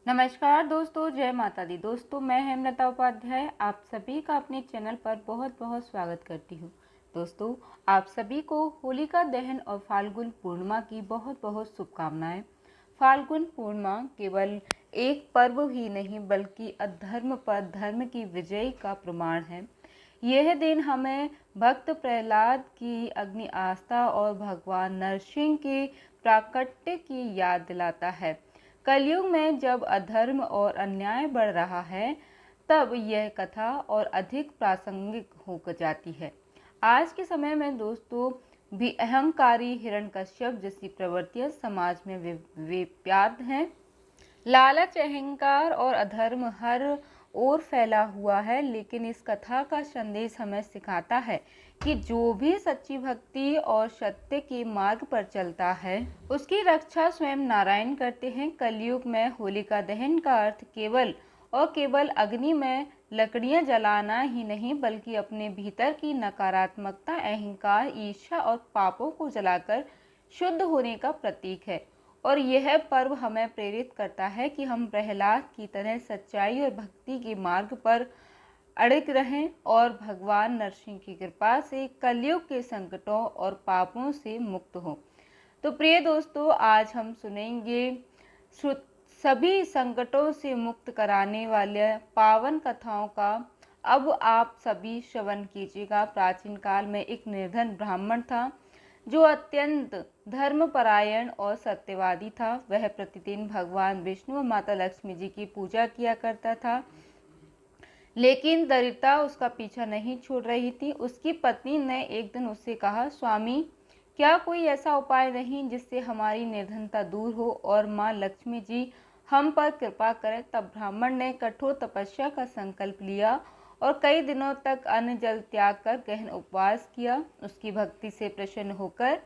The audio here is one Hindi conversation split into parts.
नमस्कार दोस्तों, जय माता दी। दोस्तों, मैं हेमलता उपाध्याय आप सभी का अपने चैनल पर बहुत बहुत स्वागत करती हूँ। दोस्तों, आप सभी को होलिका दहन और फाल्गुन पूर्णिमा की बहुत बहुत शुभकामनाएं। फाल्गुन पूर्णिमा केवल एक पर्व ही नहीं बल्कि अधर्म पर धर्म की विजय का प्रमाण है। यह दिन हमें भक्त प्रहलाद की अग्नि आस्था और भगवान नरसिंह के प्राकट्य की याद दिलाता है। कलयुग में जब अधर्म और अन्याय बढ़ रहा है, तब यह कथा और अधिक प्रासंगिक हो जाती है। आज के समय में दोस्तों भी अहंकारी हिरण्यकश्यप जैसी प्रवृत्तियां समाज में व्याप्त हैं। लालच, अहंकार और अधर्म हर ओर फैला हुआ है, लेकिन इस कथा का संदेश हमें सिखाता है कि जो भी सच्ची भक्ति और सत्य के मार्ग पर चलता है, उसकी रक्षा स्वयं नारायण करते हैं। कलयुग में होलिका दहन का अर्थ केवल और केवल अग्नि में लकड़ियां जलाना ही नहीं, बल्कि अपने भीतर की नकारात्मकता, अहंकार, ईर्ष्या और पापों को जलाकर शुद्ध होने का प्रतीक है। और यह पर्व हमें प्रेरित करता है कि हम प्रहलाद की तरह सच्चाई और भक्ति के मार्ग पर अड़िग रहें और भगवान नरसिंह की कृपा से कलयुग के संकटों और पापों से मुक्त हों। तो प्रिय दोस्तों, आज हम सुनेंगे सभी संकटों से मुक्त कराने वाले पावन कथाओं का। अब आप सभी श्रवण कीजिएगा। प्राचीन काल में एक निर्धन ब्राह्मण था जो अत्यंत धर्मपरायण और सत्यवादी था। वह प्रतिदिन भगवान विष्णु और माता लक्ष्मी जी की पूजा किया करता था, लेकिन दरिद्रता उसका पीछा नहीं छोड़ रही थी। उसकी पत्नी ने एक दिन उससे कहा, स्वामी, क्या कोई ऐसा उपाय नहीं जिससे हमारी निर्धनता दूर हो और माँ लक्ष्मी जी हम पर कृपा करें। तब ब्राह्मण ने कठोर तपस्या का संकल्प लिया और कई दिनों तक अन्न जल त्याग कर गहन उपवास किया। उसकी भक्ति से प्रसन्न होकर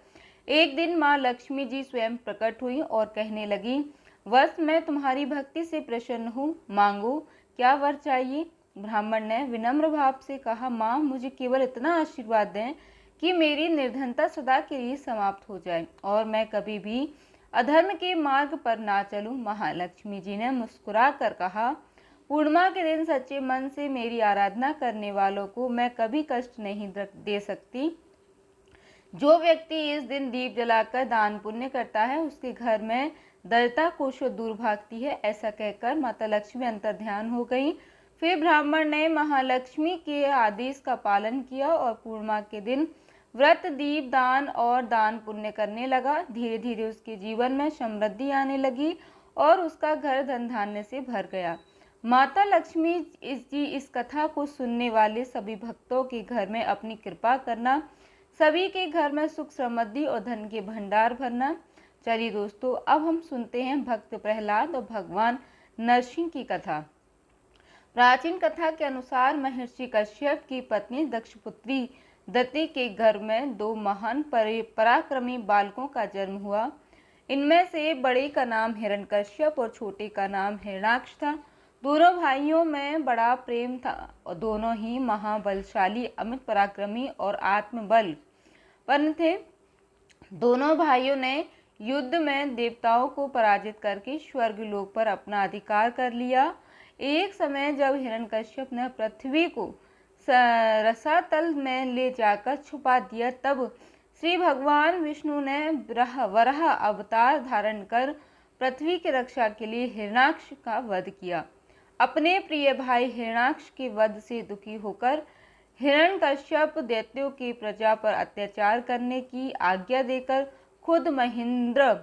एक दिन माँ लक्ष्मी जी स्वयं प्रकट हुई और कहने लगी, वत्स, मैं तुम्हारी भक्ति से प्रसन्न हूँ, मांगो, क्या वर चाहिए। ब्राह्मण ने विनम्र भाव से कहा, माँ, मुझे केवल इतना आशीर्वाद दें कि मेरी निर्धनता सदा के लिए समाप्त हो जाए और मैं कभी भी अधर्म के मार्ग पर ना चलूं। महालक्ष्मी जी ने मुस्कुरा कर कहा, पूर्णिमा के दिन सच्चे मन से मेरी आराधना करने वालों को मैं कभी कष्ट नहीं दे सकती। जो व्यक्ति इस दिन दीप जलाकर दान पुण्य करता है, उसके घर में दरिद्रता कोसों दूर भागती है। ऐसा कहकर माता लक्ष्मी अंतर्ध्यान हो गई। फिर ब्राह्मण ने महालक्ष्मी के आदेश का पालन किया और पूर्णिमा के दिन व्रत, दीप दान और दान पुण्य करने लगा। धीरे धीरे उसके जीवन में समृद्धि आने लगी और उसका घर धन धान्य से भर गया। माता लक्ष्मी इस कथा को सुनने वाले सभी भक्तों के घर में अपनी कृपा करना, सभी के घर में सुख, समृद्धि और धन के भंडार भरना। चलिए दोस्तों, अब हम सुनते हैं भक्त प्रहलाद और भगवान नरसिंह की कथा। प्राचीन कथा के अनुसार महर्षि कश्यप की पत्नी दक्षपुत्री दति के घर में दो महान पराक्रमी बालकों का जन्म हुआ। इनमें से बड़े का नाम हिरण्यकश्यप और छोटे का नाम हिरण्याक्ष था। दोनों भाइयों में बड़ा प्रेम था और दोनों ही महाबलशाली, अमित पराक्रमी और आत्मबल पन थे। दोनों भाइयों ने युद्ध में देवताओं को पराजित करके स्वर्ग लोक पर अपना अधिकार कर लिया। एक समय जब हिरण्यकश्यप ने पृथ्वी को रसातल में ले जाकर छुपा दिया, तब श्री भगवान विष्णु ने वराह अवतार धारण कर पृथ्वी की रक्षा के लिए हिरण्याक्ष का वध किया। अपने प्रिय भाई हिरण्याक्ष के वध से दुखी होकर हिरण्यकश्यप दैत्यों की प्रजा पर अत्याचार करने की आज्ञा देकर खुद महेंद्र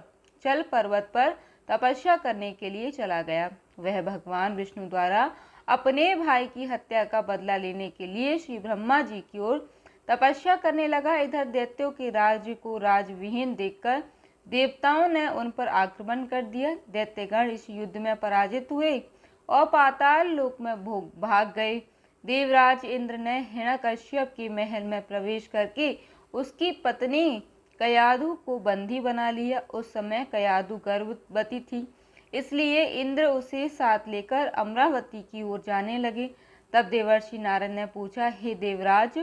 चल पर्वत पर तपस्या करने के लिए चला गया। वह भगवान विष्णु द्वारा अपने भाई की हत्या का बदला लेने के लिए श्री ब्रह्मा जी की ओर तपस्या करने लगा। इधर दैत्यों के राज्य को राजविहीन देखकर देवताओं ने उन पर आक्रमण कर दिया। दैत्यगण इस युद्ध में पराजित हुए और पाताल लोक में भाग गए। देवराज इंद्र ने हिरण्यकश्यप के महल में प्रवेश करके उसकी पत्नी कयाधु को बंदी बना लिया। उस समय कयाधु गर्भवती थी, इसलिए इंद्र उसे साथ लेकर अमरावती की ओर जाने लगे। तब देवर्षि नारद ने पूछा, हे देवराज,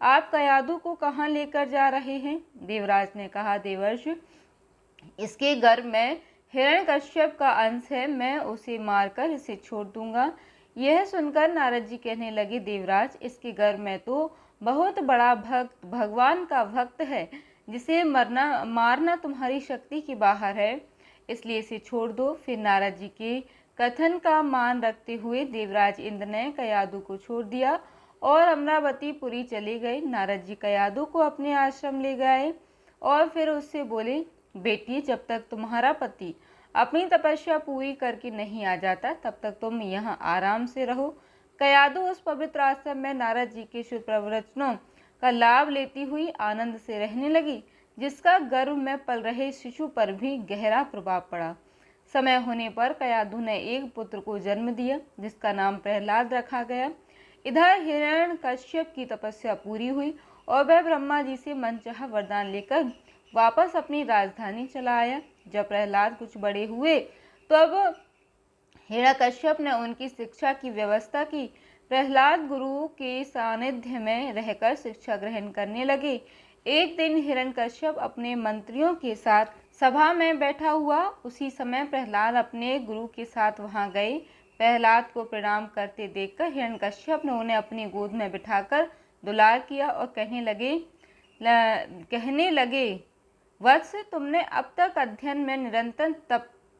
आप कयाधु को कहाँ लेकर जा रहे हैं? देवराज ने कहा, देवर्षि, इसके गर्भ में हिरण्यकश्यप का अंश है, मैं उसे मारकर इसे छोड़ दूंगा। यह सुनकर नारद जी कहने लगे, देवराज, इसके गर्भ में तो बहुत बड़ा भक्त, भगवान का भक्त है, जिसे मारना तुम्हारी शक्ति के बाहर है, इसलिए इसे छोड़ दो। फिर नारद जी के कथन का मान रखते हुए देवराज इंद्र ने कयादू को छोड़ दिया और अमरावतीपुरी चले गए। नारद जी कयादू को अपने आश्रम ले गए और फिर उससे बोले, बेटी, जब तक तुम्हारा पति अपनी तपस्या पूरी करके नहीं आ जाता, तब तक तुम यहाँ आराम से रहो। कयादू उस पवित्र आश्रम में नारद जी के शुभ प्रवचनों का लाभ लेती हुई आनंद से रहने लगी, जिसका गर्भ में पल रहे शिशु पर भी गहरा प्रभाव पड़ा। समय होने पर कयादू ने एक पुत्र को जन्म दिया, जिसका नाम प्रहलाद रखा गया। इधर हिरण्यकश्यप की तपस्या पूरी हुई और वह ब्रह्मा जी से मनचाहा वरदान लेकर वापस अपनी राजधानी चला आया। जब प्रहलाद कुछ बड़े हुए तो अब हिरण्यकश्यप ने उनकी शिक्षा की व्यवस्था की। प्रहलाद गुरु के सानिध्य में रहकर शिक्षा ग्रहण करने लगे। एक दिन हिरण्यकश्यप अपने मंत्रियों के साथ सभा में बैठा हुआ। उसी समय प्रहलाद अपने गुरु के साथ वहां गए। प्रहलाद को प्रणाम करते देखकर हिरण्यकश्यप ने उन्हें अपनी गोद में बिठाकर दुलार किया और कहने लगे, वत्स, तुमने अब तक अध्ययन में निरंतर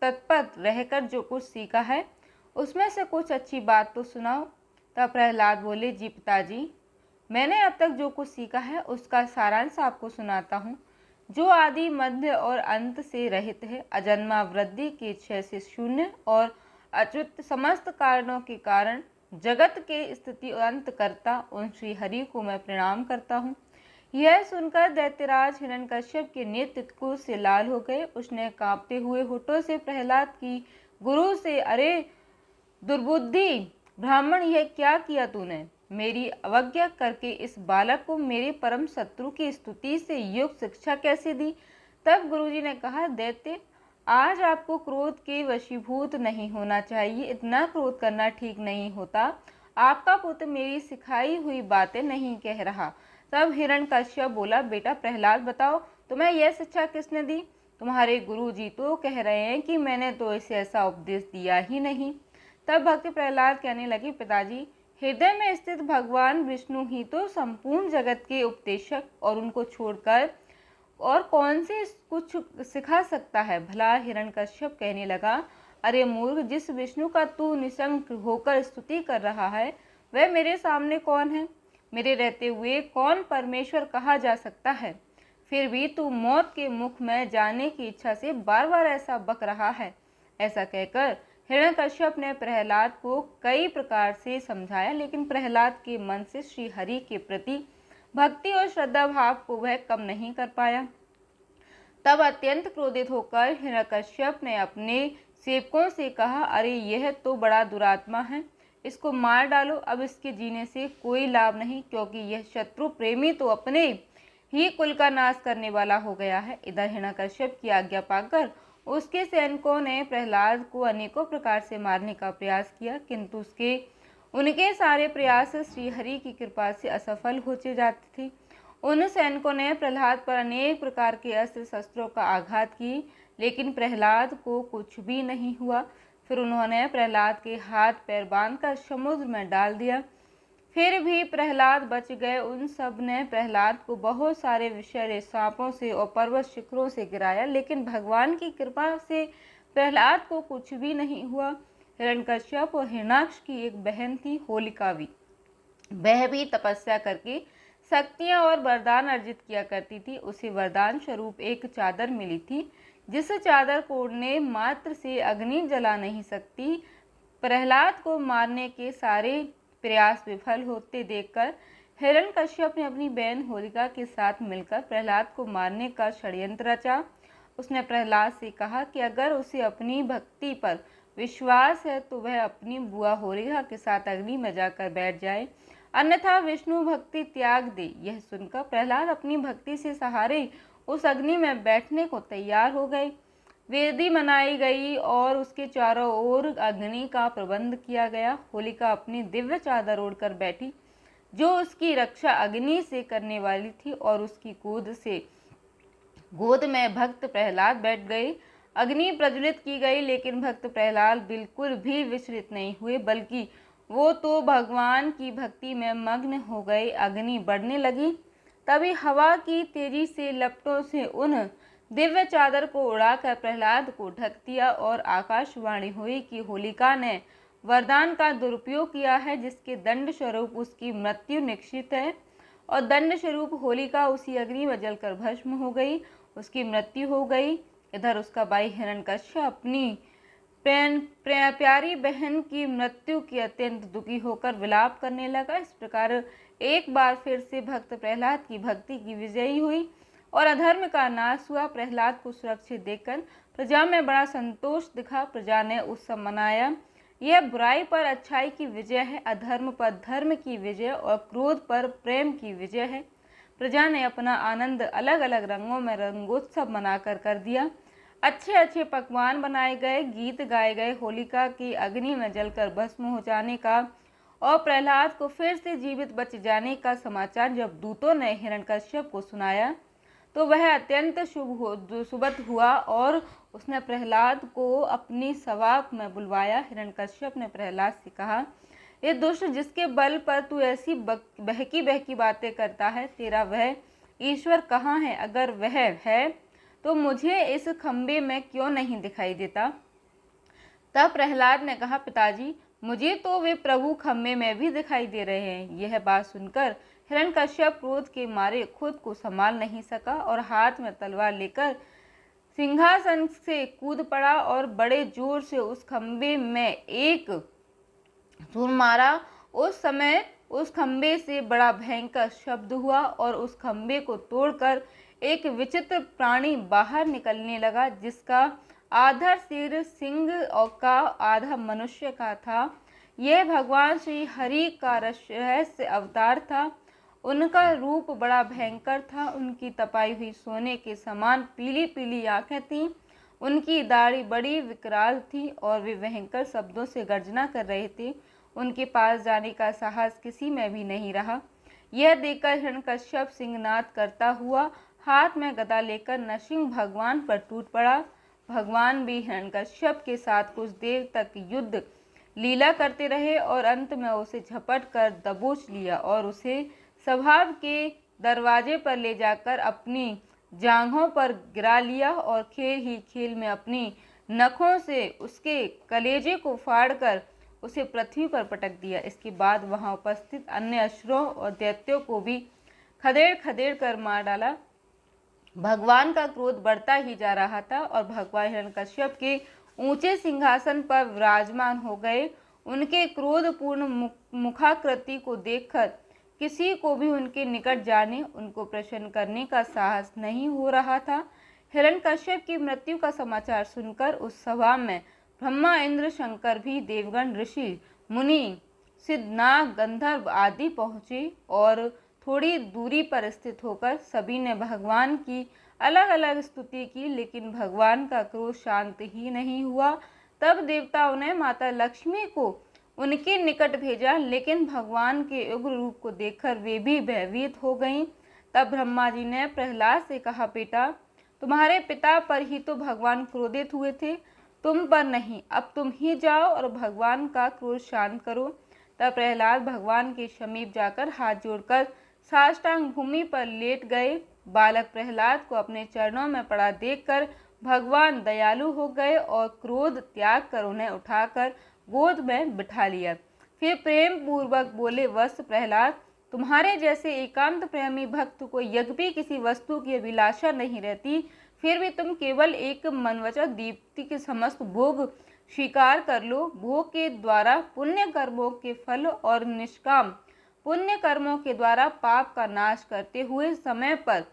तत्पर रहकर जो कुछ सीखा है, उसमें से कुछ अच्छी बात तो सुनाओ। तब प्रहलाद बोले, जी पिताजी, मैंने अब तक जो कुछ सीखा है उसका सारांश आपको सुनाता हूँ। जो आदि, मध्य और अंत से रहित है, अजन्मा, वृद्धि के क्षय से शून्य और अच्युत, समस्त कारणों के कारण, जगत के स्थिति और अंत करता, उन श्री हरि को मैं प्रणाम करता हूँ। यह सुनकर दैत्यराज हिरण्यकश्यप के नेत्र क्रोध से लाल हो गए। उसने कांपते हुए होठों से प्रहलाद की गुरु से, अरे दुर्बुद्धि ब्राह्मण, यह क्या किया तूने? मेरी अवज्ञा करके इस बालक को मेरे परम शत्रु की स्तुति से युक्त शिक्षा कैसे दी? तब गुरुजी ने कहा, दैत्य, आज आपको क्रोध के वशीभूत नहीं होना चाहिए। इतना क्रोध करना ठीक नहीं होता। आपका पुत्र मेरी सिखाई हुई बातें नहीं कह रहा। तब हिरण्यकश्यप बोला, बेटा प्रहलाद, बताओ, तुम्हें यह शिक्षा किसने दी? तुम्हारे गुरुजी तो कह रहे हैं कि मैंने तो इसे ऐसा उपदेश दिया ही नहीं। तब भक्त प्रहलाद कहने लगे, पिताजी, हृदय में स्थित भगवान विष्णु ही तो संपूर्ण जगत के उपदेशक, और उनको छोड़कर और कौन से कुछ सिखा सकता है? भला हिरण्यकश्यप कहने लगा, अरे मूर्ख, जिस विष्णु का तू निशंक होकर स्तुति कर रहा है, वह मेरे सामने कौन है? मेरे रहते हुए कौन परमेश्वर कहा जा सकता है? फिर भी तू मौत के मुख में जाने की इच्छा से बार बार ऐसा बक रहा है। ऐसा कहकर हिरण्यकश्यप ने प्रहलाद को कई प्रकार से समझाया, लेकिन प्रहलाद के मन से श्री हरि के प्रति भक्ति और श्रद्धा भाव को वह कम नहीं कर पाया। तब अत्यंत क्रोधित होकर हिरण्यकश्यप ने अपने सेवकों से कहा, अरे यह तो बड़ा दुरात्मा है, इसको मार डालो। अब इसके जीने से कोई लाभ नहीं, क्योंकि यह शत्रु प्रेमी तो अपने ही कुल का नाश करने वाला हो गया है। इधर हिरण्यकश्यप की आज्ञा पाकर उसके सैनिकों ने प्रहलाद को अनेकों प्रकार से मारने का प्रयास किया, किंतु उनके सारे प्रयास श्रीहरि की कृपा से असफल होते जाते थे। उन सैनिकों ने प्रहलाद पर अनेक प्रकार के अस्त्र शस्त्रों का आघात की, लेकिन प्रहलाद को कुछ भी नहीं हुआ। फिर उन्होंने प्रहलाद के हाथ पैर बांधकर समुद्र में डाल दिया, फिर भी प्रहलाद बच गए। उन सब ने प्रहलाद को बहुत सारे विषैले सांपों से और पर्वत शिखरों से गिराया, लेकिन भगवान की कृपा से प्रहलाद को कुछ भी नहीं हुआ। हिरण्यकश्यप और हिरण्याक्ष की एक बहन थी, होलिका भी। वह भी तपस्या करके शक्तियां और वरदान अर्जित किया करती थी। उसे वरदान स्वरूप एक चादर मिली थी, जिस चादर को ओढ़ने मात्र से अग्नि जला नहीं सकती। प्रहलाद को मारने के सारे प्रयास विफल होते देखकर हिरण्यकश्यप ने अपनी बहन होलिका के साथ मिलकर प्रहलाद को मारने का षड्यंत्र रचा। उसने प्रहलाद से कहा कि अगर उसे अपनी भक्ति पर विश्वास है तो वह अपनी बुआ होलिका के साथ अग्नि में जाकर बैठ जाए, अन्यथा विष्णु भक्ति त्याग दे। यह सुनकर प्रहलाद अपनी भक्ति से सहारे उस अग्नि में बैठने को तैयार हो गए। वेदी मनाई गई और उसके चारों ओर अग्नि का प्रबंध किया गया। होलिका अपनी दिव्य चादर ओढ़कर बैठी, जो उसकी रक्षा अग्नि से करने वाली थी, और उसकी गोद में भक्त प्रहलाद बैठ गए। अग्नि प्रज्वलित की गई, लेकिन भक्त प्रहलाद बिल्कुल भी विचलित नहीं हुए, बल्कि वो तो भगवान की भक्ति में मग्न हो गए। अग्नि बढ़ने लगी। तभी हवा की तेजी से लपटों से उन दिव्य चादर को उड़ाकर प्रहलाद को ढक दिया और आकाशवाणी हुई कि होलिका ने वरदान का दुरुपयोग किया है, जिसके दंड स्वरूप उसकी मृत्यु निश्चित है। और दंड स्वरूप होलिका उसी अग्नि में जलकर भस्म हो गई, उसकी मृत्यु हो गई। इधर उसका भाई हिरण्यकश्यप अपनी प्यारी बहन की मृत्यु की अत्यंत दुखी होकर विलाप करने लगा। इस प्रकार एक बार फिर से भक्त प्रहलाद की भक्ति की विजयी हुई और अधर्म का नाश हुआ। प्रहलाद को सुरक्षित देखकर प्रजा में बड़ा संतोष दिखा। प्रजा ने उत्सव मनाया। यह बुराई पर अच्छाई की विजय है, अधर्म पर धर्म की विजय और क्रोध पर प्रेम की विजय है। प्रजा ने अपना आनंद अलग अलग रंगों में रंगोत्सव मनाकर कर दिया। अच्छे अच्छे पकवान बनाए गए, गीत गाए गए। होलिका की अग्नि में जलकर भस्म हो जाने का और प्रहलाद को फिर से जीवित बच जाने का समाचार जब दूतों ने हिरण्यकश्यप को सुनाया तो वह अत्यंत सुबत हुआ और उसने प्रहलाद को अपनी सभा में बुलवाया। हिरण्यकश्यप ने प्रहलाद से कहा, ये दुष्ट जिसके बल पर तू ऐसी बहकी बहकी बातें करता है, तेरा वह ईश्वर कहाँ है? अगर वह है तो मुझे इस खंबे में क्यों नहीं दिखाई देता? तब प्रहलाद ने कहा, पिताजी, मुझे तो वे प्रभु खंबे में भी दिखाई दे रहे हैं। यह बात सुनकर हिरण्यकश्यप क्रोध के मारे खुद को संभाल नहीं सका और हाथ में तलवार लेकर सिंहासन से कूद पड़ा और बड़े जोर से उस खंबे में एक चूर मारा। उस समय उस खंबे से बड़ा भयंकर शब्द हुआ और उस खंबे को तोड़कर एक विचित्र प्राणी बाहर निकलने लगा, जिसका आधा सिर सिंह और का आधा मनुष्य का था। यह भगवान श्री हरि का रहस्य अवतार था। उनका रूप बड़ा भयंकर था। उनकी तपाई हुई सोने के समान पीली पीली आंखें थीं। उनकी दाढ़ी बड़ी विकराल थी और वे भयंकर शब्दों से गर्जना कर रहे थे। उनके पास जाने का साहस किसी में भी नहीं रहा। यह देखकर हिरण्यकश्यप सिंहनाद करता हुआ हाथ में गदा लेकर नरसिंह भगवान पर टूट पड़ा। भगवान भी हिरण्यकश्यप के साथ कुछ देर तक युद्ध लीला करते रहे और अंत में उसे झपट कर दबोच लिया और उसे सभा के दरवाजे पर ले जाकर अपनी जांघों पर गिरा लिया और खेल ही खेल में अपनी नखों से उसके कलेजे को फाड़कर उसे पृथ्वी पर पटक दिया। इसके बाद वहां उपस्थित अन्य असुरों और दैत्यों को भी खदेड़ खदेड़ कर मार डाला। भगवान का क्रोध बढ़ता ही जा रहा था और भगवान हिरण्यकश्यप के ऊंचे सिंहासन पर विराजमान हो गए। उनके क्रोधपूर्ण मुखाकृति को देखकर किसी को भी उनके निकट जाने, उनको प्रसन्न करने का साहस नहीं हो रहा था। हिरण्यकश्यप की मृत्यु का समाचार सुनकर उस सभा में ब्रह्मा, इंद्र, शंकर भी, देवगण, ऋषि, मुनि, सिद्ध, नाग, गंधर्व आदि पहुँचे और थोड़ी दूरी पर स्थित होकर सभी ने भगवान की अलग अलग स्तुति की, लेकिन भगवान का क्रोध शांत ही नहीं हुआ। तब देवताओं ने माता लक्ष्मी को उनके निकट भेजा, लेकिन भगवान के उग्र रूप को देखकर वे भी भयभीत हो गईं। तब ब्रह्मा जी ने प्रहलाद से कहा, बेटा, तुम्हारे पिता पर ही तो भगवान क्रोधित हुए थे, तुम पर नहीं। अब तुम ही जाओ और भगवान का क्रोध शांत करो। तब प्रहलाद भगवान के समीप जाकर हाथ जोड़कर साष्टांग भूमि पर लेट गए। बालक प्रहलाद को अपने चरणों में पड़ा देखकर भगवान दयालु हो गए और क्रोध त्याग कर उन्हें उठाकर गोद में बिठा लिया। फिर प्रेम पूर्वक बोले, वत्स प्रहलाद, तुम्हारे जैसे एकांत प्रेमी भक्त को यद्यपि किसी वस्तु की अभिलाषा नहीं रहती, फिर भी तुम केवल एक मनवचा दीप्ति के समस्त भोग स्वीकार कर लो। भोग के द्वारा पुण्य कर्मों के फल और निष्काम पुण्य कर्मों के द्वारा पाप का नाश करते हुए समय पर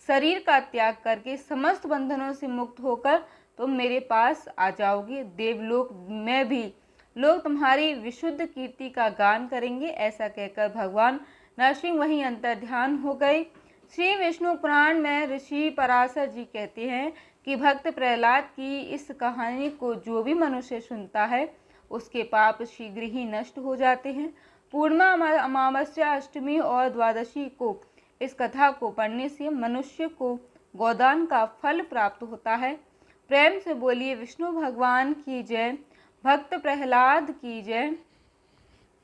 शरीर का त्याग करके समस्त बंधनों से मुक्त होकर तुम मेरे पास आ जाओगे। देवलोक में भी लोग तुम्हारी विशुद्ध कीर्ति का गान करेंगे। ऐसा कहकर भगवान नरसिंह वहीं अंतर ध्यान हो गए। श्री विष्णु पुराण में ऋषि पराशर जी कहते हैं कि भक्त प्रहलाद की इस कहानी को जो भी मनुष्य सुनता है उसके पाप शीघ्र ही नष्ट हो जाते हैं। पूर्णिमा, अमावस्या, अष्टमी और द्वादशी को इस कथा को पढ़ने से मनुष्य को गोदान का फल प्राप्त होता है। प्रेम से बोलिए विष्णु भगवान की जय, भक्त प्रहलाद की जय।